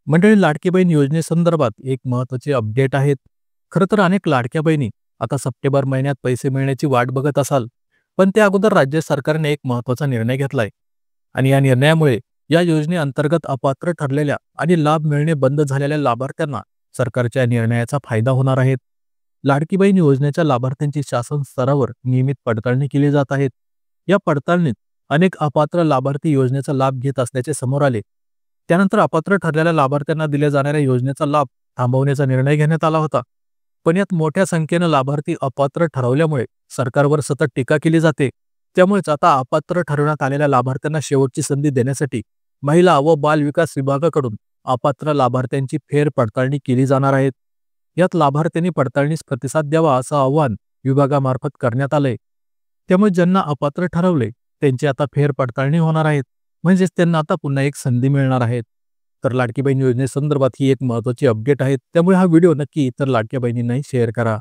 मंडळी लाडकी बहीण योजनेसंदर्भात एक महत्त्वाची अपडेट आहेत. खरं तर अनेक लाडक्या बहिणी आता सप्टेंबर महिन्यात पैसे मिळण्याची वाट बघत असाल, पण त्या अगोदर राज्य सरकारने एक महत्त्वाचा निर्णय घेतलाय आणि या निर्णयामुळे या योजनेअंतर्गत अपात्र ठरलेल्या आणि लाभ मिळणे बंद झालेल्या लाभार्थ्यांना सरकारच्या या निर्णयाचा फायदा होणार आहे. लाडकी बहीण योजनेच्या लाभार्थ्यांची शासन स्तरावर नियमित पडताळणी केली जात आहे. या पडताळणीत अनेक अपात्र लाभार्थी योजनेचा लाभ घेत असल्याचे समोर आले. त्यानंतर अपात्र ठरलेल्या लाभार्थ्यांना दिल्या जाणाऱ्या योजनेचा लाभ थांबवण्याचा निर्णय घेण्यात आला होता. पण यात मोठ्या संख्येनं लाभार्थी अपात्र ठरवल्यामुळे सरकारवर सतत टीका केली जाते. त्यामुळेच आता अपात्र ठरवण्यात आलेल्या लाभार्थ्यांना शेवटची संधी देण्यासाठी महिला व बाल विकास विभागाकडून अपात्र लाभार्थ्यांची फेर पडताळणी केली जाणार आहे. यात लाभार्थ्यांनी पडताळणीस प्रतिसाद द्यावा असं आवाहन विभागामार्फत करण्यात आलंय. त्यामुळे ज्यांना अपात्र ठरवले त्यांची आता फेर पडताळणी होणार आहे. म्हणजेच त्यांना आता पुन्हा एक संधी मिळणार आहे. तर लाडकी बहीण योजनेसंदर्भात ही एक महत्त्वाची अपडेट आहे. त्यामुळे हा व्हिडिओ नक्की इतर लाडक्या बहिणींनाही शेअर करा.